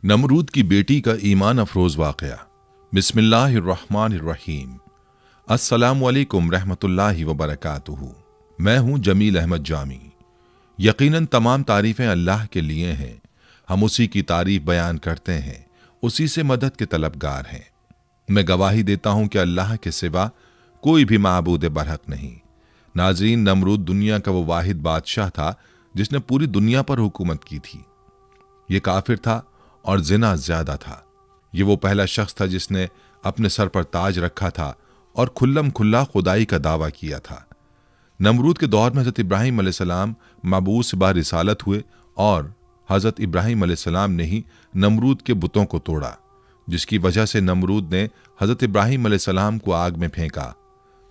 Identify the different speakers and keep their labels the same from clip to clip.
Speaker 1: नमरूद की बेटी का ईमान अफरोज वाक़या। बिस्मिल्लाहिर्रहमानिर्रहीम। अस्सलामुअलैकुम रहमतुल्लाहि व बरकातुहू। मैं हूँ जमील अहमद जामी। यकीनन तमाम तारीफ़ें अल्लाह के लिए हैं। हम उसी की तारीफ़ बयान करते हैं, उसी से मदद के तलबगार हैं। मैं गवाही देता हूँ कि अल्लाह के सिवा कोई भी माबूद बरहक नहीं। नाज़रीन, नमरूद दुनिया का वो वाहिद बादशाह था जिसने पूरी दुनिया पर हुकूमत की थी। ये काफिर था और जिना ज्यादा था। ये वो पहला शख्स था जिसने अपने सर पर ताज रखा था और खुल्लम खुल्ला खुदाई का दावा किया था। नमरूद के दौर में हज़रत इब्राहीम अलैहिस्सलाम मबूस बा रिसालत हुए और हज़रत इब्राहीम अलैहिस्सलाम ने ही नमरूद के बुतों को तोड़ा, जिसकी वजह से नमरूद ने हज़रत इब्राहीम अलैहिस्सलाम को आग में फेंका।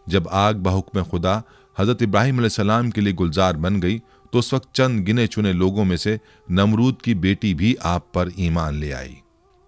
Speaker 1: जब आग बहुक्म खुदा हज़रत इब्राहीम अलैहिस्सलाम के लिए गुलजार बन गई तो उस वक्त चंद गिने चुने लोगों में से नमरूद की बेटी भी आप पर ईमान ले आई।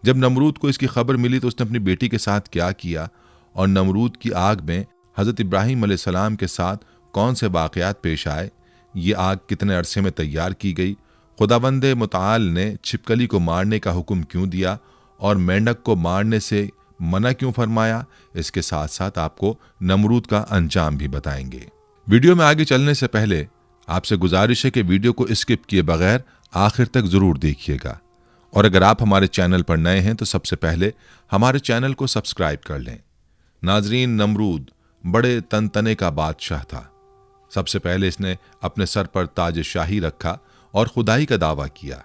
Speaker 1: जब नमरूद को इसकी खबर मिली तो उसने अपनी बेटी के साथ क्या किया और नमरूद की आग में हज़रत इब्राहीम अलैहिस्सलाम के साथ कौन से वाक़यात पेश आए, ये आग कितने अरसे में तैयार की गई, खुदावंद मुताल ने छिपकली को मारने का हुक्म क्यों दिया और मेंढक को मारने से मना क्यों फरमाया, इसके साथ साथ आपको नमरूद का अंजाम भी बताएंगे। वीडियो में आगे चलने से पहले आपसे गुजारिश है कि वीडियो को स्किप किए बगैर आखिर तक जरूर देखिएगा, और अगर आप हमारे चैनल पर नए हैं तो सबसे पहले हमारे चैनल को सब्सक्राइब कर लें। नाजरीन, नमरूद बड़े तनतने का बादशाह था। सबसे पहले इसने अपने सर पर ताज शाही रखा और खुदाई का दावा किया।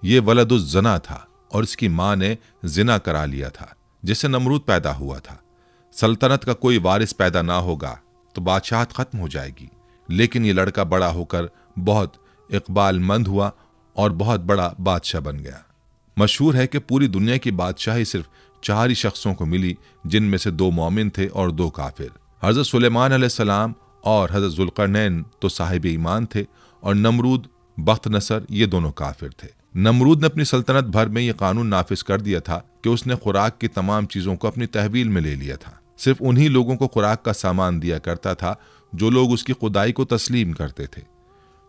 Speaker 1: ये वलदुज जना था और इसकी मां ने जिना करा लिया था, जिससे नमरूद पैदा हुआ था। सल्तनत का कोई वारिस पैदा ना होगा तो बादशाहत खत्म हो जाएगी, लेकिन ये लड़का बड़ा होकर बहुत इकबालमंद हुआ और बहुत बड़ा बादशाह बन गया। मशहूर है कि पूरी दुनिया की बादशाही सिर्फ 4 ही शख्सों को मिली, जिनमें से 2 मोमिन थे और 2 काफिर। हज़रत सुलेमान अलैहिस्सलाम और हज़रत जुल्करनैन तो साहिब ईमान थे और नमरूद बख्त नसर ये दोनों काफिर थे। नमरूद ने अपनी सल्तनत भर में ये कानून नाफिज कर दिया था कि उसने खुराक की तमाम चीज़ों को अपनी तहवील में ले लिया था। सिर्फ उन्हीं लोगों को खुराक का सामान दिया करता था जो लोग उसकी खुदाई को तस्लीम करते थे।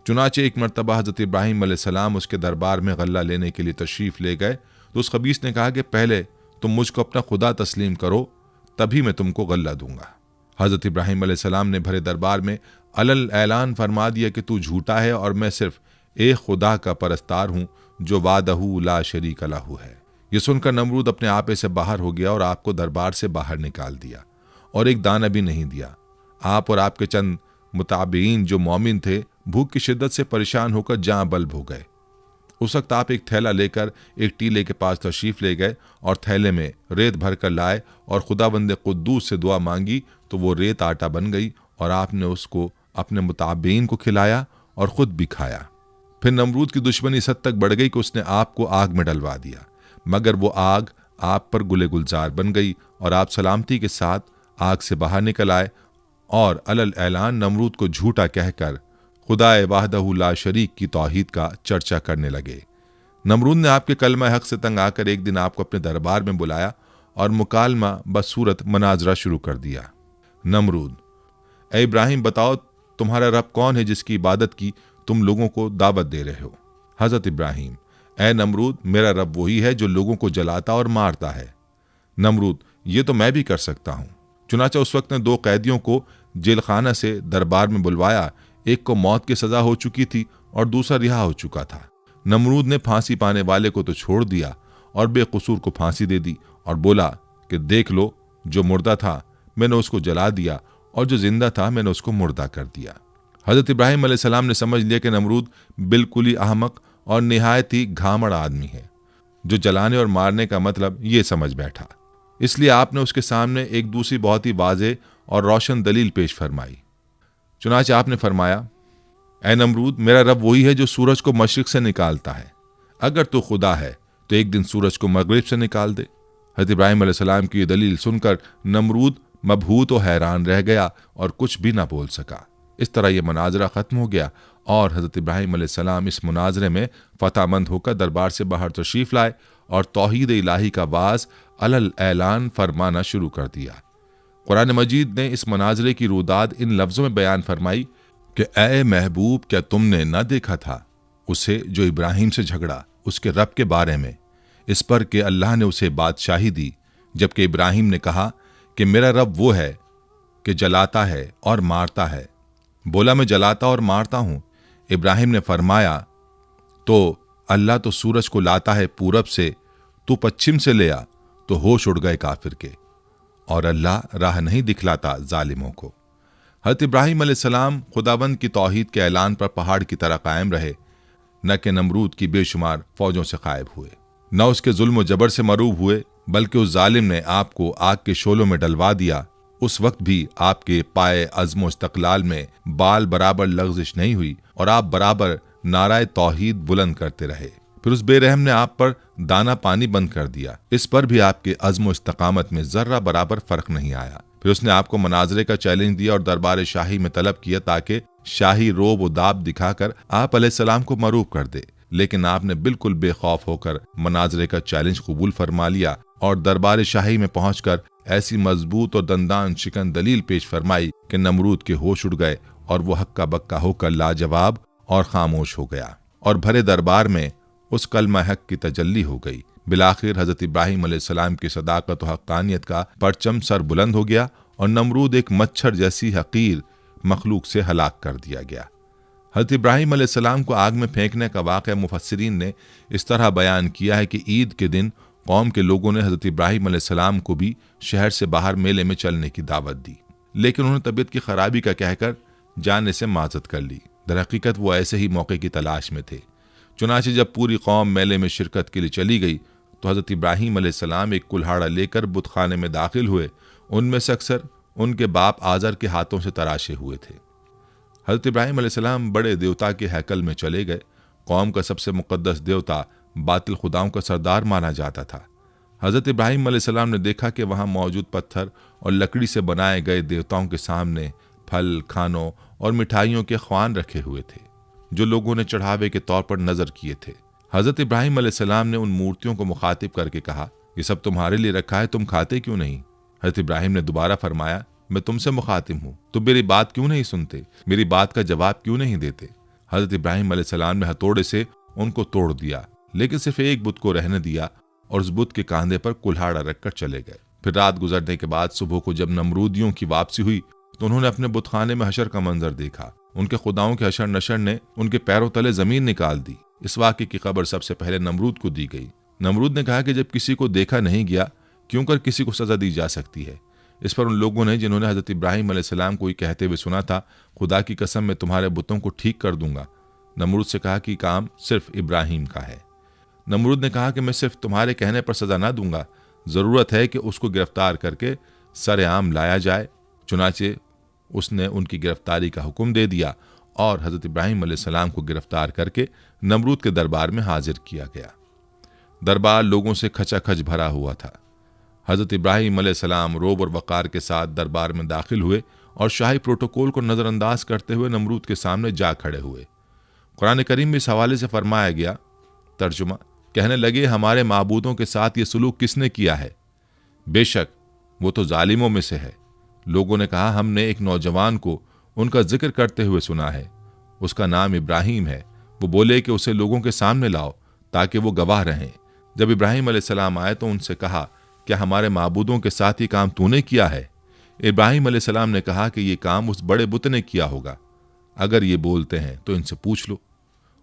Speaker 1: चुनाचे एक मरतबा हज़रत इब्राहीम अलैहिस्सलाम उसके दरबार में गल्ला लेने के लिए तशरीफ़ ले गए तो उस खबीस ने कहा कि पहले तुम मुझको अपना खुदा तस्लीम करो, तभी मैं तुमको गल्ला दूंगा। हज़रत इब्राहीम अलैहिस्सलाम ने भरे दरबार में अलल ऐलान फरमा दिया कि तू झूठा है और मैं सिर्फ एक खुदा का परस्तार हूँ जो वादहू ला शरीक लहू है। यह सुनकर नमरूद अपने आपे से बाहर हो गया और आपको दरबार से बाहर निकाल दिया और एक दाना भी नहीं दिया। आप और आपके चंद मुताबिईन जो मोमिन थे भूख की शिद्दत से परेशान होकर जाँ बल्ब हो गए। उस वक्त आप एक थैला लेकर एक टीले के पास तशरीफ ले गए और थैले में रेत भर कर लाए और खुदावंद कुद्दूस से दुआ मांगी तो वो रेत आटा बन गई और आपने उसको अपने मुताबिईन को खिलाया और खुद भी खाया। फिर नमरूद की दुश्मनी इस हद तक बढ़ गई कि उसने आपको आग में डलवा दिया, मगर वो आग आप पर गुले गुलजार बन गई और आप सलामती के साथ आग से बाहर निकल आए और अलल ऐलान नमरूद को झूठा कहकर खुदाए वाहदहू ला शरीक की तौहीद का चर्चा करने लगे। नमरूद ने आपके कलमा हक से तंग आकर एक दिन आपको अपने दरबार में बुलाया और मुकालमा बसूरत मनाजरा शुरू कर दिया। नमरूद: ए इब्राहिम, बताओ तुम्हारा रब कौन है जिसकी इबादत की तुम लोगों को दावत दे रहे हो? हज़रत इब्राहिम: ए नमरूद, मेरा रब वही है जो लोगों को जलाता और मारता है। नमरूद: ये तो मैं भी कर सकता हूँ। चुनाचा उस वक्त ने 2 कैदियों को जेल खाना से दरबार में बुलवाया। एक को मौत की सजा हो चुकी थी और दूसरा रिहा हो चुका था। नमरूद ने फांसी पाने वाले को तो छोड़ दिया और बेकसूर को फांसी दे दी और बोला कि देख लो, जो मुर्दा था मैंने उसको जला दिया और जो जिंदा था मैंने उसको मुर्दा कर दिया। हज़रत इब्राहीम अलैहिस्सलाम ने समझ लिया कि नमरूद बिल्कुल ही अहमक और निहायत ही घामड़ आदमी है, जो जलाने और मारने का मतलब ये समझ बैठा। इसलिए आपने उसके सामने एक दूसरी बहुत ही वाज़ेह और रोशन दलील पेश फरमाई। चुनाचे आपने फरमाया, ए नमरूद, मेरा रब वही है जो सूरज को मशरिक से निकालता है। अगर तो खुदा है तो एक दिन सूरज को मगरिब से निकाल दे। हज़रत इब्राहीम अलैहिस्सलाम की ये दलील सुनकर नमरूद मबहूत और हैरान रह गया और कुछ भी ना बोल सका। इस तरह यह मुनाजरा ख़त्म हो गया और हज़रत इब्राहीम अलैहिस्सलाम इस मुनाजरे में फ़तहमंद होकर दरबार से बाहर तशरीफ़ लाए और तौहीद इलाही का वाज अलल ऐलान फरमाना शुरू कर दिया। कुरान मजीद ने इस मुनाजरे की रुदाद इन लफ्ज़ों में बयान फरमाई कि ए महबूब, क्या तुमने न देखा था उसे जो इब्राहिम से झगड़ा उसके रब के बारे में इस पर कि अल्लाह ने उसे बादशाही दी, जबकि इब्राहिम ने कहा कि मेरा रब वो है कि जलाता है और मारता है। बोला, मैं जलाता और मारता हूं। इब्राहिम ने फरमाया, तो अल्लाह तो सूरज को लाता है पूरब से, तू पश्चिम से ले आ। तो होश उड़ गए काफिर के, और अल्लाह राह नहीं दिखलाता जालिमों को। हज़रत इब्राहिम अलैहिस्सलाम खुदाबंद की तौहीद के ऐलान पर पहाड़ की तरह कायम रहे, न कि नमरूद की बेशुमार फौजों से गायब हुए, न उसके जुल्म जबर से मरूब हुए, बल्कि उस जालिम ने आपको आग के शोलों में डलवा दिया। उस वक्त भी आपके पाए अज़्म इस्तक़लाल में बाल बराबर लग़ज़िश नहीं हुई और आप बराबर नाराए तौहीद बुलंद करते रहे। फिर उस बेरहम ने आप पर दाना पानी बंद कर दिया। इस पर भी आपके अज़्म इस्तक़ामत में जर्रा बराबर फर्क नहीं आया। फिर उसने आपको मनाजरे का चैलेंज दिया और दरबार शाही में तलब किया ताकि शाही रोब व दाब दिखाकर आप अलैहिस्सलाम को मरूब कर दे। लेकिन आपने बिल्कुल बेखौफ होकर मनाजरे का चैलेंज कबूल फरमा लिया और दरबार शाही में पहुंचकर ऐसी मजबूत और दंदान शिकन दलील पेश फरमाई कि नमरूद के होश उड़ गए और वो हक्का बक्का होकर लाजवाब और खामोश हो गया और भरे दरबार में उस कलमा हक की तजल्ली हो गई। बिलाखिर हजरत इब्राहिम अलैहिस्सलाम की सदाकत और हक्कानियत का परचम सर बुलंद हो गया और नमरूद एक मच्छर जैसी हकीर मखलूक से हलाक कर दिया गया। हजरत इब्राहिम अलैहिस्सलाम को आग में फेंकने का वाक़या मुफस्सिरीन ने इस तरह बयान किया है कि ईद के दिन कौम के लोगों ने हजरत इब्राहिम अलैहिस्सलाम को भी शहर से बाहर मेले में चलने की दावत दी, लेकिन उन्होंने तबीयत की खराबी का कहकर जाने से माजत कर ली। दरहकीकत वो ऐसे ही मौके की तलाश में थे। चुनाचे जब पूरी कौम मेले में शिरकत के लिए चली गई तो हजरत इब्राहिम अलैहिस्सलाम एक कुल्हाड़ा लेकर बुतखाने में दाखिल हुए। उनमें से अक्सर उनके बाप आजर के हाथों से तराशे हुए थे। हजरत इब्राहिम अलैहिस्सलाम बड़े देवता के हैकल में चले गए। कौम का सबसे मुकद्दस देवता बातिल खुदाओं का सरदार माना जाता था। हजरत इब्राहिम अलैहिस्सलाम ने देखा कि वहाँ मौजूद पत्थर और लकड़ी से बनाए गए देवताओं के सामने फल, खानों और मिठाइयों के ख्वान रखे हुए थे जो लोगों ने चढ़ावे के तौर पर नजर किए थे। हजरत इब्राहिम अलैहिस्सलाम ने उन मूर्तियों को मुखातिब करके कहा, ये सब तुम्हारे लिए रखा है, तुम खाते क्यों नहीं? हजरत इब्राहिम ने दोबारा फरमाया, मैं तुमसे मुखातिब हूँ, तुम मेरी बात क्यों नहीं सुनते, मेरी बात का जवाब क्यों नहीं देते? हजरत इब्राहिम अलैहिस्सलाम ने हथौड़े से उनको तोड़ दिया, लेकिन सिर्फ एक बुत को रहने दिया और उस बुत के कांधे पर कुल्हाड़ा रखकर चले गए। फिर रात गुजरने के बाद सुबह को जब नमरूदियों की वापसी हुई तो उन्होंने अपने बुतखाने में हशर का मंजर देखा। उनके खुदाओं के हशर नशर ने उनके पैरों तले जमीन निकाल दी। इस वाक़े की खबर सबसे पहले नमरूद को दी गई। नमरूद ने कहा कि जब किसी को देखा नहीं गया, क्यों कर किसी को सजा दी जा सकती है? इस पर उन लोगों ने जिन्होंने हजरत इब्राहिम अलैहिस्सलाम को कहते हुए सुना था, खुदा की कसम मैं तुम्हारे बुतों को ठीक कर दूंगा, नमरूद से कहा कि काम सिर्फ इब्राहिम का है। नमरूद ने कहा कि मैं सिर्फ तुम्हारे कहने पर सजा ना दूंगा, जरूरत है कि उसको गिरफ्तार करके सरेआम लाया जाए। चुनाचे उसने उनकी गिरफ्तारी का हुक्म दे दिया और हजरत इब्राहिम अलैहिस्सलाम को गिरफ्तार करके नमरूद के दरबार में हाजिर किया गया। दरबार लोगों से खचाखच भरा हुआ था। हजरत इब्राहिम अलैहिस्सलाम रोब और वक़ार के साथ दरबार में दाखिल हुए और शाही प्रोटोकॉल को नज़रअंदाज करते हुए नमरूद के सामने जा खड़े हुए। कुरान करीम में इस हवाले से फरमाया गया, तर्जुमा, कहने लगे, हमारे माबूदों के साथ ये सलूक किसने किया है? बेशक वो तो जालिमों में से है। लोगों ने कहा, हमने एक नौजवान को उनका जिक्र करते हुए सुना है, उसका नाम इब्राहिम है। वो बोले कि उसे लोगों के सामने लाओ ताकि वो गवाह रहें। जब इब्राहिम अलैहिस्सलाम आए तो उनसे कहा, क्या हमारे माबूदों के साथ ये काम तूने किया है? इब्राहिम अलैहिस्सलाम ने कहा कि ये काम उस बड़े बुत ने किया होगा। अगर ये बोलते हैं तो इनसे पूछ लो।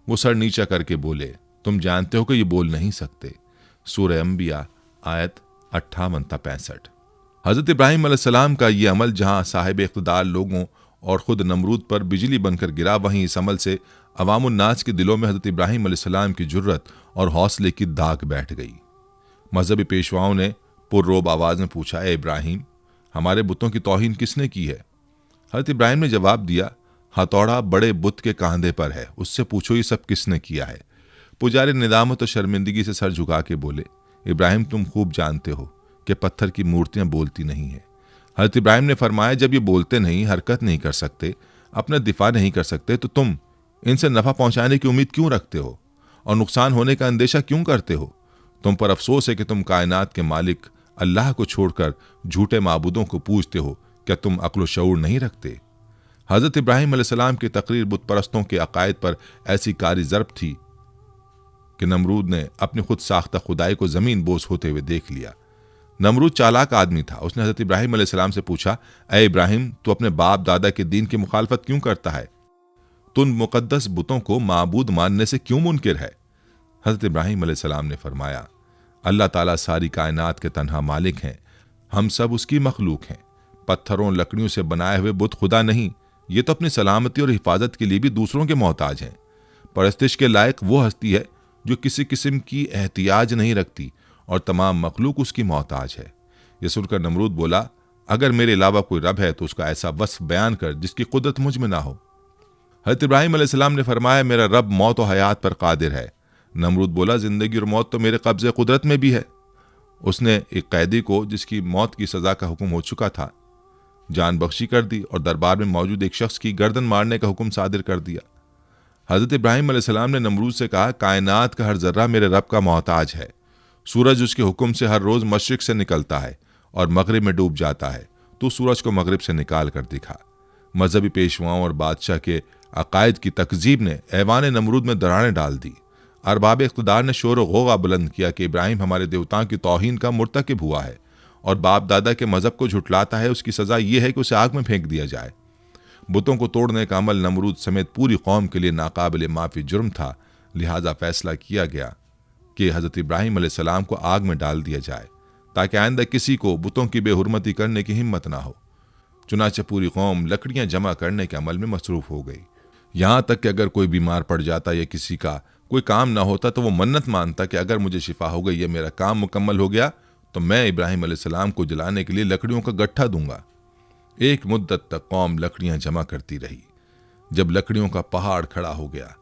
Speaker 1: वो सर नीचा करके बोले, तुम जानते हो कि ये बोल नहीं सकते। सूरह अंबिया आयत 58-65। हजरत इब्राहिम अलैहिस्सलाम का ये अमल जहां साहिब इख्तिदार लोगों और खुद नमरूद पर बिजली बनकर गिरा, वहीं इस अमल से अवामुन्नास के दिलों में हजरत इब्राहिम अलैहिस्सलाम की जुर्रत और हौसले की दाग बैठ गई। मजहबी पेशवाओं ने पुररोब आवाज में पूछा, ए इब्राहिम, हमारे बुतों की तौहीन किसने की है? हजरत इब्राहिम ने जवाब दिया, हथौड़ा बड़े बुत के कांधे पर है, उससे पूछो ये सब किसने किया है। पुजारी निदामत और शर्मिंदगी से सर झुका के बोले, इब्राहिम, तुम खूब जानते हो कि पत्थर की मूर्तियां बोलती नहीं है। हजरत इब्राहिम ने फरमाया, जब ये बोलते नहीं, हरकत नहीं कर सकते, अपना दिफा नहीं कर सकते, तो तुम इनसे नफा पहुंचाने की उम्मीद क्यों रखते हो और नुकसान होने का अंदेशा क्यों करते हो? तुम पर अफसोस है कि तुम कायनात के मालिक अल्लाह को छोड़कर झूठे माबूदों को पूजते हो। क्या तुम अक्ल शऊर नहीं रखते? हजरत इब्राहिम अलैहिस्सलाम की तकरीर बुत परस्तों के अकायद पर ऐसी कारी ज़र्ब थी कि नमरूद ने अपनी खुद साख्ता खुदाई को जमीन बोस होते हुए देख लिया। नमरूद चालाक आदमी था। उसने हजरत इब्राहिम अलैहिस्सलाम से पूछा, ए इब्राहिम, तू अपने बाप दादा के दीन की मुखालफत क्यों करता है? तू उन मुकद्दस बुतों को माबूद मानने से क्यों मुनकिर है? हजरत इब्राहिम अलैहिस्सलाम ने फरमाया, अल्लाह ताला सारी कायनात के तन्हा मालिक हैं, हम सब उसकी मखलूक हैं। पत्थरों लकड़ियों से बनाए हुए बुत खुदा नहीं, ये तो अपनी सलामती और हिफाजत के लिए भी दूसरों के मोहताज हैं। परस्तिश के लायक वो हस्ती है जो किसी किस्म की एहतियाज नहीं रखती और तमाम मखलूक उसकी मोहताज है। यह सुनकर नमरूद बोला, अगर मेरे अलावा कोई रब है तो उसका ऐसा वस्फ बयान कर जिसकी कुदरत मुझ में ना हो। हज़रत इब्राहिम अलैहिस्सलाम ने फरमाया, मेरा रब मौत और हयात पर कादिर है। नमरूद बोला, जिंदगी और मौत तो मेरे कब्ज़े कुदरत में भी है। उसने एक कैदी को, जिसकी मौत की सज़ा का हुक्म हो चुका था, जान बख्शी कर दी और दरबार में मौजूद एक शख्स की गर्दन मारने का हुक्म सादिर कर दिया। हज़रत इब्राहिम अलैहिस्सलाम ने नमरूद से कहा, कायनात का हर जर्रा मेरे रब का मोहताज है। सूरज उसके हुक्म से हर रोज़ मशरिक से निकलता है और मगरिब में डूब जाता है। तो सूरज को मगरिब से निकाल कर दिखा। मजहबी पेशवाओं और बादशाह के अकायद की तकजीब ने ऐवान नमरूद में दरारें डाल दी। अरबाब इख्तिदार ने शोर गोगा बुलंद किया कि इब्राहिम हमारे देवताओं की तौहीन का मुर्तकिब हुआ है और बाप दादा के मजहब को झुटलाता है। उसकी सज़ा यह है कि उसे आग में फेंक दिया जाए। बुतों को तोड़ने का अमल नमरूद समेत पूरी कौम के लिए नाकाबिल माफ़ी जुर्म था। लिहाजा फैसला किया गया कि हज़रत इब्राहिम अलैहिस्सलाम को आग में डाल दिया जाए ताकि आइंदा किसी को बुतों की बेहुरमती करने की हिम्मत ना हो। चुनाचे पूरी कौम लकड़ियां जमा करने के अमल में मसरूफ हो गई। यहाँ तक कि अगर कोई बीमार पड़ जाता या किसी का कोई काम ना होता तो वो मन्नत मानता कि अगर मुझे शिफा हो गई या मेरा काम मुकम्मल हो गया तो मैं इब्राहिम अलैहिस्सलाम को जलाने के लिए लकड़ियों का गट्ठा दूंगा। एक मुद्दत तक कौम लकड़ियां जमा करती रही। जब लकड़ियों का पहाड़ खड़ा हो गया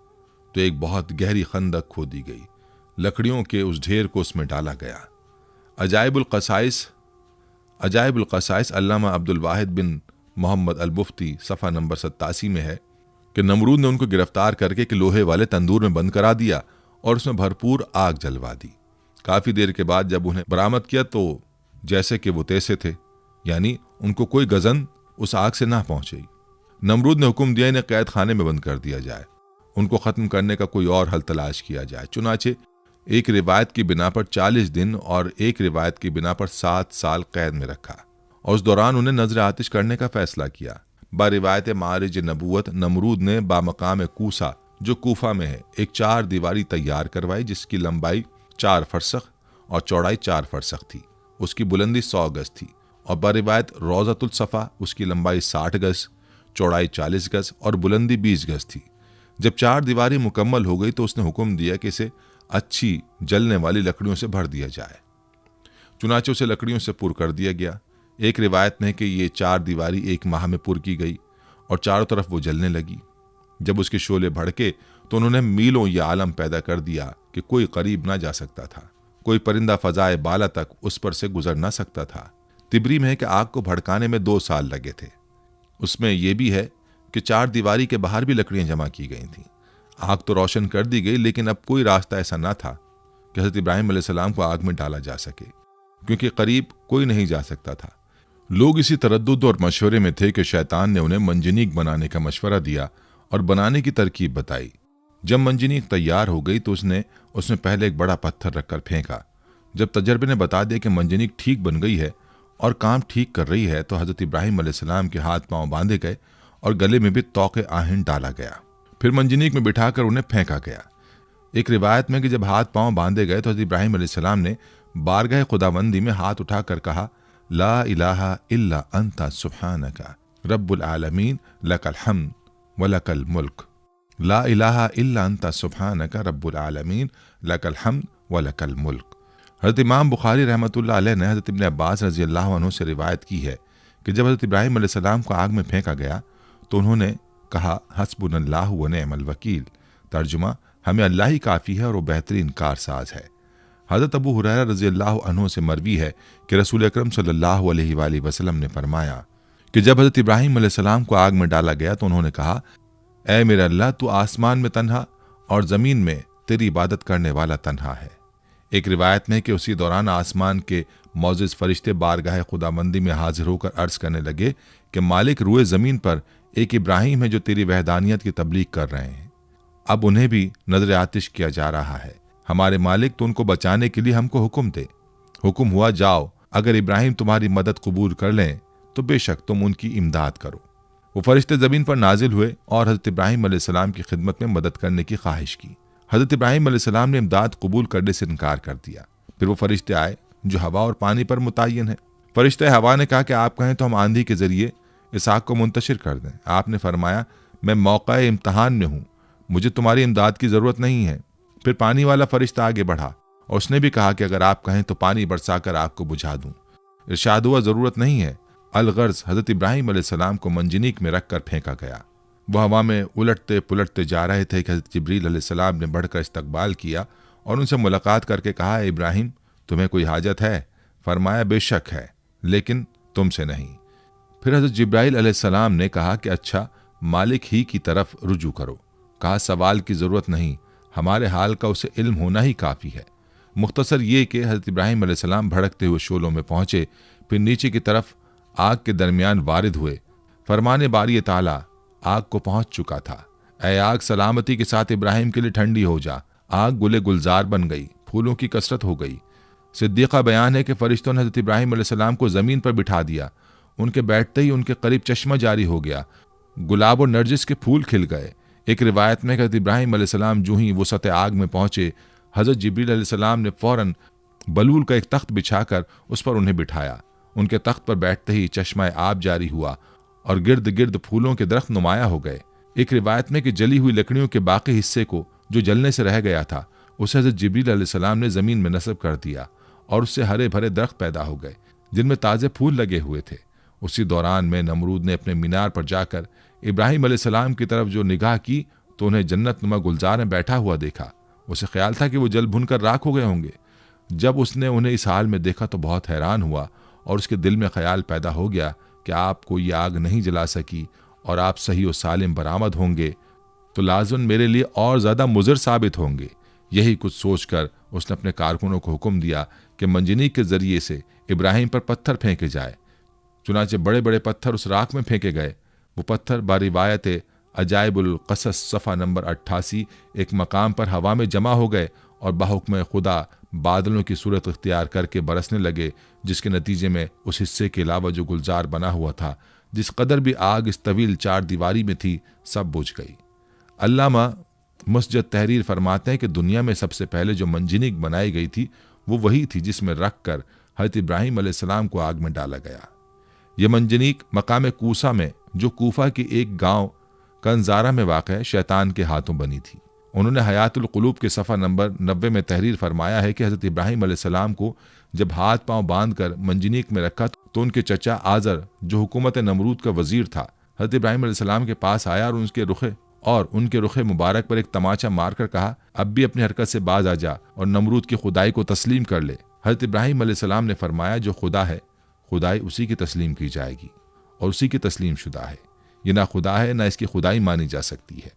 Speaker 1: तो एक बहुत गहरी खंदक खोदी गई। लकड़ियों के उस ढेर को उसमें डाला गया। अजाइबुल क़साइस अल्लामा अब्दुल वाहिद बिन मोहम्मद अल मुफ्ती सफ़ा नंबर 87 में है कि नमरूद ने उनको गिरफ्तार करके कि लोहे वाले तंदूर में बंद करा दिया और उसमें भरपूर आग जलवा दी। काफ़ी देर के बाद जब उन्हें बरामद किया तो जैसे कि वो तैसे थे, यानी उनको कोई गज़न उस आग से ना पहुंची। नमरूद ने हुक्म दिया इन्हें कैद खाने में बंद कर दिया जाए, उनको ख़त्म करने का कोई और हल तलाश किया जाए। चुनाचे एक रिवायत की बिना पर 40 दिन और एक रिवायत की बिना पर 7 साल कैद में रखा और उस दौरान उन्हें नजर आतिश करने का फैसला किया। बारिवायत मारिज नबूवत नमरूद ने बामकाम कूसा, जो कूफा में है, एक 4 दीवारी तैयार करवाई जिसकी लंबाई 4 फरसख और चौड़ाई 4 फरसख थी। उसकी बुलंदी 100 गज थी। और बारिवायत रोज़तुल सफ़ा, उसकी लंबाई 60 गज, चौड़ाई 40 गज और बुलंदी 20 गज थी। जब 4 दीवारी मुकम्मल हो गई तो उसने हुक्म दिया कि इसे अच्छी जलने वाली लकड़ियों से भर दिया जाए। चुनाचे उसे लकड़ियों से पुर कर दिया गया। एक रिवायत में है कि ये 4 दीवारी 1 माह में पुर की गई और चारों तरफ वो जलने लगी। जब उसके शोले भड़के तो उन्होंने मीलों यह आलम पैदा कर दिया कि कोई करीब ना जा सकता था, कोई परिंदा फजाए बाला तक उस पर से गुजर ना सकता था। तिबरी में है कि आग को भड़काने में 2 साल लगे थे। उसमें यह भी है कि 4 दीवारी के बाहर भी लकड़ियां जमा की गई थीं। आग तो रोशन कर दी गई, लेकिन अब कोई रास्ता ऐसा ना था कि हज़रत इब्राहिम अलैहिस्सलाम को आग में डाला जा सके, क्योंकि करीब कोई नहीं जा सकता था। लोग इसी तरद्दुद और मशवरे में थे कि शैतान ने उन्हें मंजनीक बनाने का मशवरा दिया और बनाने की तरकीब बताई। जब मंजनीक तैयार हो गई तो उसने उसमें पहले एक बड़ा पत्थर रखकर फेंका। जब तजर्बे ने बता दिया कि मंजनीक ठीक बन गई है और काम ठीक कर रही है तो हज़रत इब्राहिम अलैहिस्सलाम के हाथ पांव बांधे गए और गले में भी तौक़े आहिन डाला गया। फिर मंजनीक में बिठाकर उन्हें फेंका गया। एक रिवायत में कि जब हाथ पांव बांधे गए तो हज़रत इब्राहिम अलैहिस्सलाम ने बारगाह खुदाबंदी में हाथ उठाकर कहा, ला इलाहा इल्ला अंता सुब्हानका रब्बुल आलमीन लकल हम्द व लकल मुल्क। ला इलाहा इल्ला अंता सुब्हानका रब्बुल आलमीन लकल हम्द व लकल मुल्क। हज़रत इमाम बुखारी रहमतुल्लाह अलैह ने हज़रत इब्न अब्बास रज़ी अल्लाह अन्हु से रिवायत की है कि जब हज़रत इब्राहिम अलैहिस्सलाम को आग में फेंका गया तो उन्होंने कहा, हस्बुनल्लाहु व निअमल वकील। तर्जुमा, हमें अल्लाह ही काफ़ी है और वो बेहतरीन कारसाज है। हज़रत अबू हुरैरा रज़ी अल्लाह अन्हु से मरवी है कि रसूल अकरम सल्लल्लाहु अलैहि वसल्लम ने फरमाया कि जब हज़रत इब्राहिम अलैहिस्सलाम को आग में डाला गया तो उन्होंने कहा, ऐ मेरा अल्लाह, तू आसमान में तन्हा और ज़मीन में तेरी इबादत करने वाला तन्हा है। एक रिवायत में कि उसी दौरान आसमान के मौजिज़ फरिश्ते बारगाह खुदाबंदी में हाजिर होकर अर्ज़ करने लगे कि मालिक, रुए ज़मीन पर एक इब्राहिम है जो तेरी वहदानियत की तबलीग कर रहे हैं। अब उन्हें भी नजर आतिश किया जा रहा है। हमारे मालिक तो उनको बचाने के लिए हमको हुक्म दे। हुक्म हुआ, जाओ, अगर इब्राहिम तुम्हारी मदद कबूल कर लें तो बेशक तुम उनकी इमदाद करो। वो फरिश्ते ज़मीन पर नाजिल हुए और हज़रत इब्राहिम अलैहिस्सलाम की खिदमत में मदद करने की ख्वाहिश की। हज़रत इब्राहिम अलैहिस्सलाम ने इमदाद कबूल करने से इनकार कर दिया। फिर वो फरिश्ते आए जो हवा और पानी पर मुतय्यन है। फरिश्ते हवा ने कहा कि आप कहें तो हम आंधी के जरिए इस आग को मुंतशिर कर दें। आपने फरमाया, मैं मौका इम्तहान में हूँ, मुझे तुम्हारी इमदाद की ज़रूरत नहीं है। फिर पानी वाला फरिश्ता आगे बढ़ा और उसने भी कहा कि अगर आप कहें तो पानी बरसाकर आग को बुझा दूं। इरशाद हुआ, ज़रूरत नहीं है। अलगर्ज हज़रत इब्राहिम अलैहिस्सलाम को मंजनीक में रखकर फेंका गया। वह हवा में उलटते पुलटते जा रहे थे कि हज़रत जिब्रील अलैहिस्सलाम ने बढ़कर इस्तकबाल किया और उनसे मुलाकात करके कहा, इब्राहिम, तुम्हें कोई हाजत है? फरमाया, बेशक है, लेकिन तुमसे नहीं। फिर हज़रत जिब्राइल अलैहिस्सलाम ने कहा कि अच्छा, मालिक ही की तरफ रुजू करो। कहा, सवाल की ज़रूरत नहीं, हमारे हाल का उसे इल्म होना ही काफ़ी है। मुख्तसर ये कि हज़रत इब्राहिम अलैहिस्सलाम भड़कते हुए शोलों में पहुँचे, फिर नीचे की तरफ आग के दरमियान वारिद हुए। फरमाने बारी ताला आग को पहुँच चुका था। ऐ आग, सलामती के साथ इब्राहिम के लिए ठंडी हो जा। आग गुले गुलजार बन गई, फूलों की कसरत हो गई। सिद्दीक़ा बयान है कि फरिश्तों ने हज़रत इब्राहिम अलैहिस्सलाम को ज़मीन पर बिठा दिया। उनके बैठते ही उनके करीब चश्मा जारी हो गया, गुलाब और नरजिस के फूल खिल गए। एक रिवायत में हज़रत इब्राहिम अलैहिस्सलाम जो ही वसत आग में पहुँचे, हज़रत जिब्रील अलैहिस्सलाम ने फ़ौरन बलूल का एक तख्त बिछाकर उस पर उन्हें बिठाया। उनके तख्त पर बैठते ही चश्मा आब जारी हुआ और गिर्द गिर्द फूलों के दरख्त नुमाया हो गए। एक रिवायत में कि जली हुई लकड़ियों के बाकी हिस्से को, जो जलने से रह गया था, उसे हज़रत जिब्रील अलैहिस्सलाम ने ज़मीन में नस्ब कर दिया और उससे हरे भरे दरख्त पैदा हो गए जिनमें ताज़े फूल लगे हुए थे। उसी दौरान में नमरूद ने अपने मीनार पर जाकर इब्राहिम अलैहिस्सलाम की तरफ जो निगाह की तो उन्हें जन्नत नुमा गुलजार में बैठा हुआ देखा। उसे ख्याल था कि वो जल भुनकर राख हो गए होंगे। जब उसने उन्हें इस हाल में देखा तो बहुत हैरान हुआ और उसके दिल में ख्याल पैदा हो गया कि आपको ये आग नहीं जला सकी और आप सही और सालिम बरामद होंगे तो लाज़िम मेरे लिए और ज़्यादा मुज़र साबित होंगे। यही कुछ सोचकर उसने अपने कारकुनों को हुक्म दिया कि मंजनीक के ज़रिए से इब्राहिम पर पत्थर फेंके जाए। चुनाचे बड़े बड़े पत्थर उस राख में फेंके गए। वो पत्थर बारिवायत अजाइबुल क़सस सफ़ा नंबर 88 एक मकाम पर हवा में जमा हो गए और बाहुक्म खुदा बादलों की सूरत इख्तियार करके बरसने लगे, जिसके नतीजे में उस हिस्से के अलावा जो गुलजार बना हुआ था, जिस कदर भी आग इस तवील चार दीवारी में थी, सब बुझ गई। अल्लामा मुस्जद तहरीर फरमाते हैं कि दुनिया में सबसे पहले जो मंजनीक बनाई गई थी वो वही थी जिसमें रख कर हज़रत इब्राहिम अलैहिस्सलाम को आग में डाला गया। यह मंजनीक मकाम कूसा में, जो कूफा के एक गांव कंजारा में वाक़ शैतान के हाथों बनी थी। उन्होंने हयातुल क़ुलूब के सफ़ा नंबर 90 में तहरीर फरमाया है कि हज़रत इब्राहिम अलैहिस्सलाम को जब हाथ पांव बांध कर मंजनीक में रखा तो उनके चचा आज़र, जो हुकूमत नमरूद का वजीर था, हज़रत इब्राहिम अलैहिस्सलाम के पास आया और उनके रुखे मुबारक पर एक तमाचा मारकर कहा, अब भी अपनी हरकत से बाज आ जा और नमरूद की खुदाई को तस्लीम कर ले। हज़रत इब्राहिम अलैहिस्सलाम ने फरमाया, जो खुदा है खुदाई उसी की तस्लीम की जाएगी और उसी की तस्लीम शुदा है। ये ना खुदा है ना इसकी खुदाई मानी जा सकती है।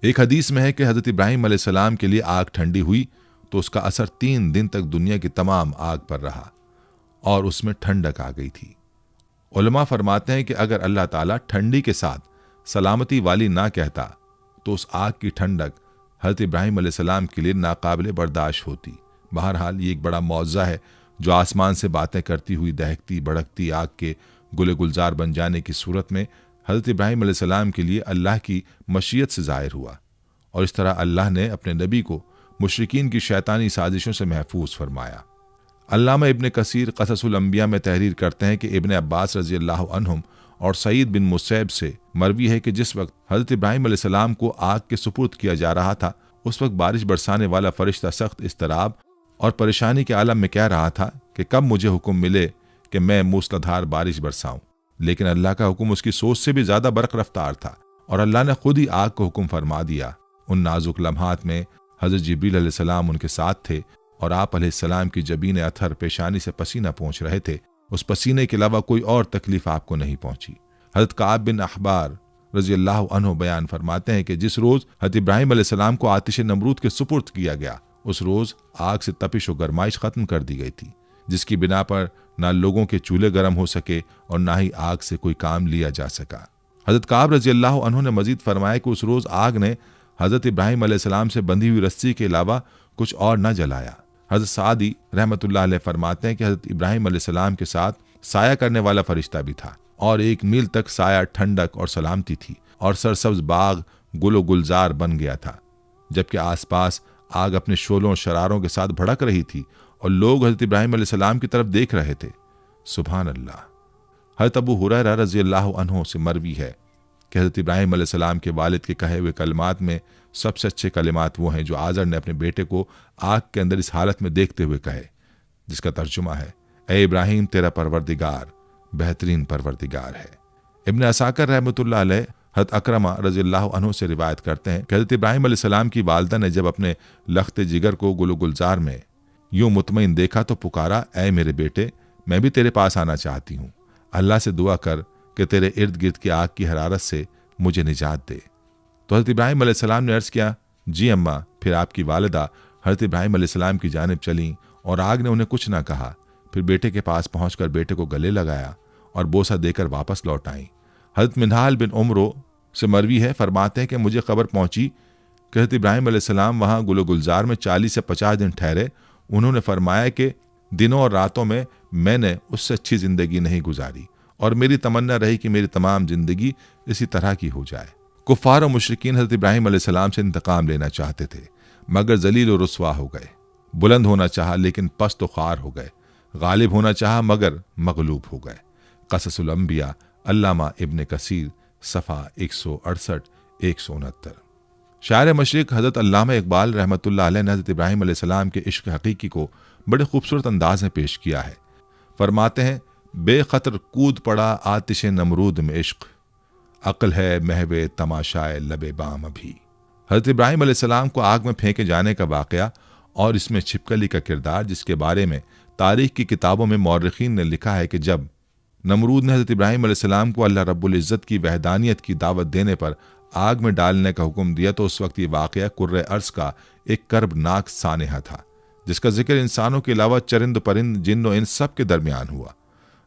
Speaker 1: एक हदीस में है कि हज़रत इब्राहिम अलैहिस्सलाम के लिए आग ठंडी हुई तो उसका असर 3 दिन तक दुनिया की तमाम आग पर रहा और उसमें ठंडक आ गई थी। उलमा फरमाते हैं कि अगर अल्लाह ताला ठंडी के साथ सलामती वाली ना कहता तो उस आग की ठंडक हज़रत इब्राहिम अलैहिस्सलाम के लिए नाकाबिले बर्दाश्त होती। बहरहाल ये एक बड़ा मौज़ा है जो आसमान से बातें करती हुई दहकती भड़कती आग के गुले गुलजार बन जाने की सूरत में हज़रत इब्राहिम अलैहिस्सलाम के लिए अल्लाह की मशीयत से ज़ाहिर हुआ और इस तरह अल्लाह ने अपने नबी को मुशरिकीन की शैतानी साजिशों से महफूज फरमाया। अल्लामा इब्न कसीर क़ससुल अंबिया में तहरीर करते हैं कि इब्न अब्बास रज़ियल्लाहु अन्हुम और सईद बिन मुसैब से मरवी है कि जिस वक्त हज़रत इब्राहिम अलैहिस्सलाम को आग के सुपुर्द किया जा रहा था उस वक्त बारिश बरसाने वाला फरिश्ता सख्त इस्तराब और परेशानी के आलम में कह रहा था कि कब मुझे हुक्म मिले कि मैं मूसलाधार बारिश बरसाऊं। लेकिन अल्लाह का हुक्म उसकी सोच से भी ज्यादा बरक रफ्तार था और अल्लाह ने खुद ही आग को हुक्म फरमा दिया। उन नाजुक लम्हात में हज़रत जिब्रील अलैहिस्सलाम उनके साथ थे और आप अलैहिस्सलाम की जबीन अथर पेशानी से पसीना पहुँच रहे थे। उस पसीने के अलावा कोई और तकलीफ आपको नहीं पहुंची। हज़रत काब बिन अहबार रज़ियल्लाहु अन्हु बयान फरमाते हैं कि जिस रोज़ हज़रत इब्राहिम अलैहिस्सलाम को आतिश नमरूद के सुपुर्द किया गया उस रोज़ आग से तपिश और गरमाइश ख़त्म कर दी गई थी, जिसकी बिना पर ना लोगों के चूल्हे गर्म हो सके और ना ही आग से कोई काम लिया जा सका। हज़रत काब रज़ियल्लाहु अन्हु ने मजीद फरमाया कि उस रोज़ आग ने हज़रत इब्राहीम अलैहिस्सलाम से बंधी हुई रस्सी के अलावा कुछ और न जलाया। हज़रत सादी रहमतुल्लाह अलैह फरमाते हैं कि हज़रत इब्राहीम अलैहिस्सलाम के साथ साया करने वाला फरिश्ता भी था और 1 मील तक साया, ठंडक और सलामती थी और सरसब्ज बाग गुलो गुलजार बन गया था, जबकि आसपास आग अपने शोलों और शरारों के साथ भड़क रही थी और लोग हज़रत इब्राहीम अलैहिस्सलाम की तरफ देख रहे थे। सुभान अल्लाह। हज़रत अबू हुरैरा रज़ियल्लाहु अन्हु से मरवी है कि हज़रत इब्राहीम अलैहिस्सलाम के वालिद के कहे हुए कलमात में सबसे अच्छे कलिमात वो हैं जो आज़र ने अपने बेटे को आग के अंदर इस हालत में देखते हुए कहे, जिसका तर्जुमा है, ए इब्राहीम, तेरा परवरदिगार बेहतरीन परवरदिगार है। इब्न असाकर रहमतुल्लाह अलैह हज़रत अकरमा रज़ियल्लाहु अन्हु से रिवायत करते हैं कि हज़रत इब्राहीम अलैहिस्सलाम की वालिदा ने जब अपने लख्त जिगर को गुलो गुलजार में यूं मुतमईन देखा तो पुकारा, ए मेरे बेटे, मैं भी तेरे पास आना चाहती हूँ, अल्लाह से दुआ कर कि तेरे इर्द गिर्द की आग की हरारत से मुझे निजात दे। तो हज़रत इब्राहीम अलैहिस्सलाम ने अर्ज़ किया, जी अम्मा। फिर आपकी वालिदा हज़रत इब्राहीम अलैहिस्सलाम की जानिब चलीं और आग ने उन्हें कुछ ना कहा। फिर बेटे के पास पहुंचकर बेटे को गले लगाया और बोसा देकर वापस लौट आईं। हज़रत मिनहाल बिन उमरो से मरवी है, फरमाते हैं कि मुझे खबर पहुंची कि हज़रत इब्राहीम अलैहिस्सलाम वहाँ गुलो गुलजार में 40 से 50 दिन ठहरे। उन्होंने फरमाया कि दिनों और रातों में मैंने उससे अच्छी ज़िंदगी नहीं गुजारी और मेरी तमन्ना रही कि मेरी तमाम ज़िंदगी इसी तरह की हो जाए। कुफ़ार और मुशरिकीन हज़रत इब्राहीम अलैहिस्सलाम से इंतकाम लेना चाहते थे, मगर जलील और रुस्वा हो गए। बुलंद होना चाहा लेकिन पस्त ख़ार हो गए। गालिब होना चाहा मगर मगलूब हो गए। क़ससुल अंबिया, अल्लामा इब्न कसीर, सफ़ा 168-169। शायर मशरिक़ हज़रत अल्लामा इक़बाल रहमतुल्लाह अलैह ने हज़रत इब्राहीम अलैहिस्सलाम के इश्क़ हक़ीक़ी को बड़े खूबसूरत अंदाज में पेश किया है। फरमाते हैं, बेखतर कूद पड़ा आतिश नमरूद में इश्क़, अक्ल है महवे तमाशाए लबे बाम अभी। हज़रत इब्राहीम अलैहिस्सलाम को आग में फेंके जाने का वाक़या और इसमें छिपकली का किरदार, जिसके बारे में तारीख़ की किताबों में मौर्रिख़ीन ने लिखा है कि जब नमरूद ने हज़रत इब्राहीम अलैहिस्सलाम को अल्लाह रब्बुल इज़्ज़त की वहदानियत की दावत देने पर आग में डालने का हुक्म दिया तो उस वक्त ये वाक़या कुर्रे अर्ज़ का एक कर्बनाक सानेहा था, जिसका जिक्र इंसानों के अलावा चरिंद परिंद, जिन्न और इंस सब के दरमियान हुआ।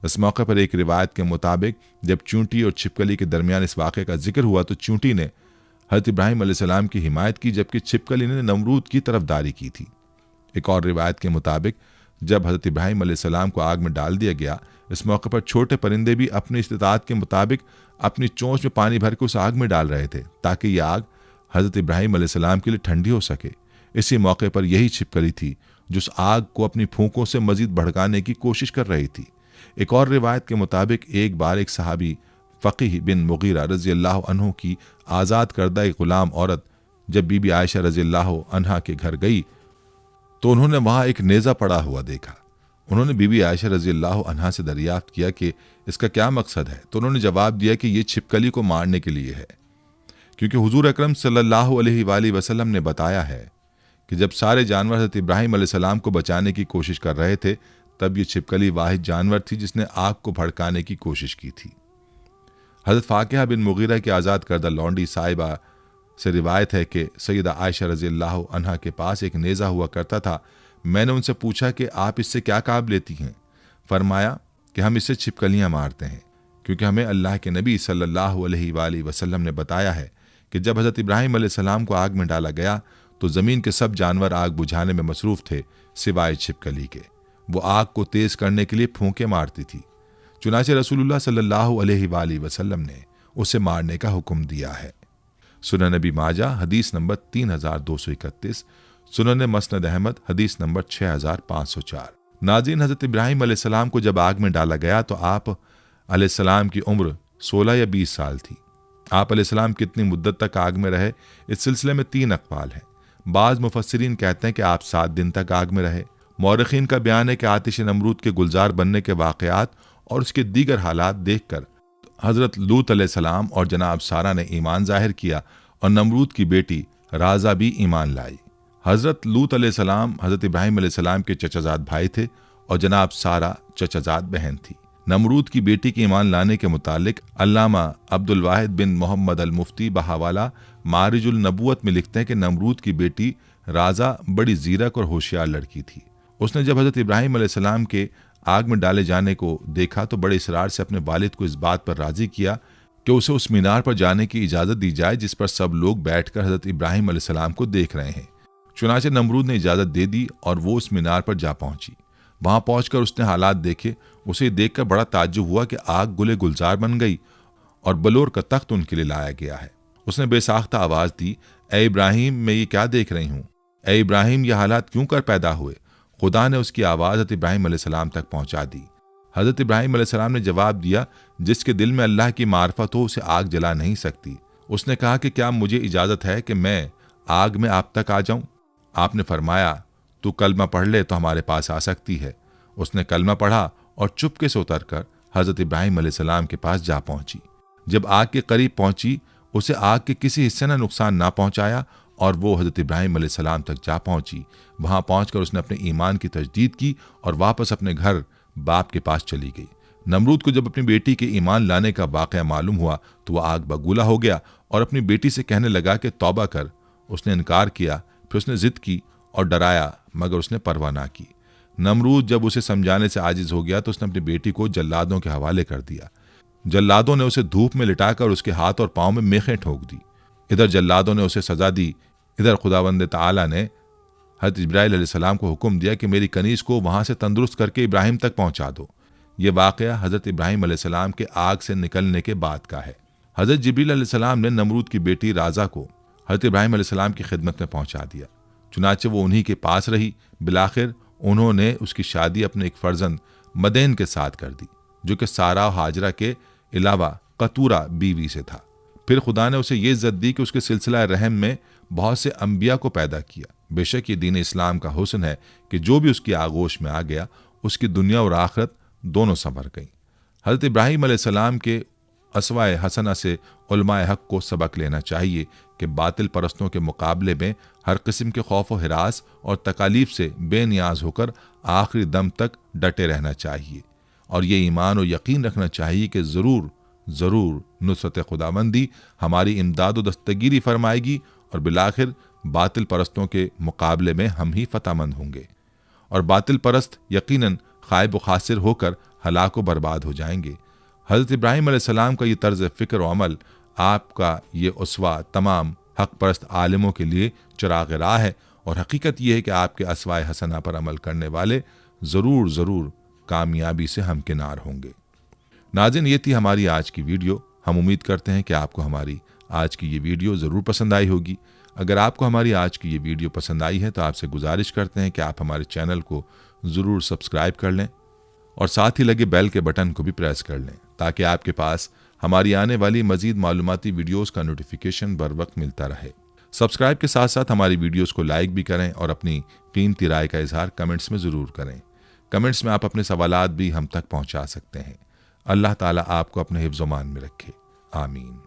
Speaker 1: इस मौके पर एक रिवायत के मुताबिक जब चूंटी और छिपकली के दरमियान इस वाक़े का जिक्र हुआ तो चूंटी ने हज़रत इब्राहीम अलैहिस्सलाम की हिमायत की, जबकि छिपकली ने नमरूद की तरफदारी की थी। एक और रिवायत के मुताबिक जब हज़रत इब्राहीम अलैहिस्सलाम को आग में डाल दिया गया, इस मौके पर छोटे परिंदे भी अपनी इस्तिताअत के मुताबिक अपनी चोंच में पानी भर के उस आग में डाल रहे थे ताकि यह आग हज़रत इब्राहीम अलैहिस्सलाम के लिए ठंडी हो सके। इसी मौके पर यही छिपकली थी जो उस आग को अपनी फूंकों से मजीद भड़काने की कोशिश कर रही थी। एक और रिवायत के मुताबिक एक बार एक सहाबी फ़क़ीह बिन मुग़ीरा रज़ियल्लाहु अन्हु की आज़ाद करदा एक ग़ुलाम औरत जब बीबी आयशा रज़ियल्लाहु अन्हा के घर गई तो उन्होंने वहाँ एक नेज़ा पड़ा हुआ देखा। उन्होंने बीबी आयशा रज़ियल्लाहु अन्हा से दरियाफ्त किया कि इसका क्या मकसद है, तो उन्होंने जवाब दिया कि ये छिपकली को मारने के लिए है, क्योंकि हुज़ूर अकरम सल्लल्लाहु अलैहि वसल्लम ने बताया है कि जब सारे जानवर हज़रत इब्राहीम अलैहिस्सलाम को बचाने की कोशिश कर रहे थे तब ये छिपकली वाहिद जानवर थी जिसने आग को भड़काने की कोशिश की थी। हज़रत फ़ाकिहा बिन मुग़ीरा की आज़ाद करदा लौंडी साहिबा से रिवायत है कि सैयदा आयशा रज़ियल्लाहु अन्हा के पास एक नेज़ा हुआ करता था। मैंने उनसे पूछा कि आप इससे क्या काम लेती हैं? फरमाया कि हम इससे छिपकलियाँ मारते हैं, क्योंकि हमें अल्लाह के नबी सल्लल्लाहु अलैहि वसल्लम ने बताया है कि जब हज़रत इब्राहीम अलैहिस्सलाम को आग में डाला गया तो ज़मीन के सब जानवर आग बुझाने में मसरूफ़ थे सिवाय छिपकली के। वो आग को तेज़ करने के लिए फूंके मारती थी। चुनाचे रसूलुल्लाह सल्लल्लाहु अलैहि वसल्लम ने उसे मारने का हुक्म दिया है। सुनन नबी माजा हदीस नंबर 3231, सुनन मसनद अहमद हदीस नंबर 6504। नाज़रीन, हज़रत इब्राहीम अलैहिस्सलाम को जब आग में डाला गया तो आप अलैहिस्सलाम की उम्र 16 या 20 साल थी। आप अलैहिस्सलाम कितनी मुद्दत तक आग में रहे, इस सिलसिले में 3 अक़वाल हैं। बाज़ मुफस्सिरीन कहते हैं कि आप 7 दिन तक आग में रहे। मौरख़ीन का बयान है कि आतिश नमरूद के गुलजार बनने के वाक़यात और उसके दीगर हालात देखकर हज़रत लूत अलैहिस्सलाम और जनाब सारा ने ईमान ज़ाहिर किया और नमरूद की बेटी राजा भी ईमान लाई। हज़रत लूत अलैहिस्सलाम हज़रत इब्राहीम अलैहिस्सलाम के चचाजाद भाई थे और जनाब सारा चचाजाद बहन थी। नमरूद की बेटी के ईमान लाने के मुतालिक अल्लामा अब्दुल वाहिद बिन मोहम्मद अल मुफ्ती बहावाला मारिजुल नबूवत में लिखते हैं कि नमरूद की बेटी राजा बड़ी ज़ीरक और होशियार लड़की थी। उसने जब हज़रत इब्राहीम अलैहिस्सलाम के आग में डाले जाने को देखा तो बड़े इसरार से अपने वालिद को इस बात पर राज़ी किया कि उसे उस मीनार पर जाने की इजाज़त दी जाए जिस पर सब लोग बैठकर हज़रत इब्राहिम अलैहिस्सलाम को देख रहे हैं। चुनाचे नमरूद ने इजाज़त दे दी और वो उस मीनार पर जा पहुंची। वहां पहुंचकर उसने हालात देखे। उसे देखकर बड़ा ताज्जुब हुआ कि आग गुले गुलजार बन गई और बलोर का तख्त उनके लिए लाया गया है। उसने बेसाख्ता आवाज़ दी, ए इब्राहिम, मैं ये क्या देख रही हूँ? ए इब्राहिम, ये हालात क्यों कर पैदा हुए? खुदा ने उसकी आवाज़ हज़रत इब्राहिम अलैहिस्सलाम तक पहुंचा दी। हज़रत इब्राहिम अलैहिस्सलाम ने जवाब दिया, जिसके दिल में अल्लाह की मार्फत हो उसे आग जला नहीं सकती। उसने कहा कि क्या मुझे इजाज़त है कि मैं आग में आप तक आ जाऊं? आपने फरमाया, तू कलमा पढ़ ले तो हमारे पास आ सकती है। उसने कलमा पढ़ा और चुपके से उतरकर हज़रत इब्राहिम अलैहिस्सलाम के पास जा पहुंची। जब आग के करीब पहुंची, उसे आग के किसी हिस्से ने नुकसान ना पहुंचाया और वो हज़रत इब्राहिम अलैहिस्सलाम तक जा पहुंची। वहां पहुंचकर उसने अपने ईमान की तजदीद की और वापस अपने घर बाप के पास चली गई। नमरूद को जब अपनी बेटी के ईमान लाने का वाक़या मालूम हुआ तो वह आग बगूला हो गया और अपनी बेटी से कहने लगा कि तौबा कर। उसने इनकार किया। फिर उसने जिद की और डराया, मगर उसने परवाह ना की। नमरूद जब उसे समझाने से आजिज हो गया तो उसने अपनी बेटी को जल्लादों के हवाले कर दिया। जल्लादों ने उसे धूप में लिटाकर उसके हाथ और पांव में मेखें ठोक दी। इधर जल्लादों ने उसे सजा दी, इधर खुदावंद ताला ने हज़रत जिब्राइल अलैहिस्सलाम को हुक्म दिया कि मेरी कनीज़ को वहां से तंदुरुस्त करके इब्राहिम तक पहुंचा दो। ये वाक़या हज़रत इब्राहिम अलैहिस्सलाम के आग से निकलने के बाद का है। हज़रत जिब्रील अलैहिस्सलाम ने नमरूद की बेटी राजा को हज़रत इब्राहिम अलैहिस्सलाम की खिदमत में पहुंचा दिया। चुनाचे वो उन्हीं के पास रही। बिलाखिर उन्होंने उसकी शादी अपने एक फर्जंद मदेन के साथ कर दी, जो कि सारा और हाजरा के अलावा कतूरा बीवी से था। फिर खुदा ने उसे ये इज्जत दी कि उसके सिलसिला रहम में बहुत से अंबिया को पैदा किया। बेशक ये दीन इस्लाम का हुस्न है कि जो भी उसकी आगोश में आ गया उसकी दुनिया और आखिरत दोनों संवर गई। हज़रत इब्राहिम अलैहिस्सलाम के असवाए हसना से उलमाए हक को सबक लेना चाहिए कि बातिल परस्तों के मुकाबले में हर किस्म के खौफ व हिरास और तकालीफ से बेनियाज होकर आखिरी दम तक डटे रहना चाहिए और ये ईमान और यकीन रखना चाहिए कि ज़रूर ज़रूर नुसरत खुदाबंदी हमारी इमदाद व दस्तगीरी फरमाएगी और बिलाखिर बातिल परस्तों के मुकाबले में हम ही फतहमंद होंगे और बातिल परस्त यकीनन खाइब व खासिर होकर हलाक व बर्बाद हो जाएंगे। हज़रत इब्राहिम अलैहिस्सलाम का ये तर्ज फ़िक्र व अमल, आपका ये उसवा तमाम हक परस्त आलिमों के लिए चिराग राह है और हकीकत यह है कि आपके असवाए हसना पर अमल करने वाले ज़रूर ज़रूर कामयाबी से हमकिनार होंगे। नाज़रीन, ये थी हमारी आज की वीडियो। हम उम्मीद करते हैं कि आपको हमारी आज की ये वीडियो ज़रूर पसंद आई होगी। अगर आपको हमारी आज की ये वीडियो पसंद आई है तो आपसे गुजारिश करते हैं कि आप हमारे चैनल को ज़रूर सब्सक्राइब कर लें और साथ ही लगे बेल के बटन को भी प्रेस कर लें ताकि आपके पास हमारी आने वाली मज़ीद मालूमाती वीडियोस का नोटिफिकेशन बर वक्त मिलता रहे। सब्सक्राइब के साथ साथ हमारी वीडियोस को लाइक भी करें और अपनी कीमती राय का इजहार कमेंट्स में ज़रूर करें। कमेंट्स में आप अपने सवालात भी हम तक पहुँचा सकते हैं। अल्लाह ताला आपको अपने हिफ्ज़-ओ-मान में रखे। आमीन।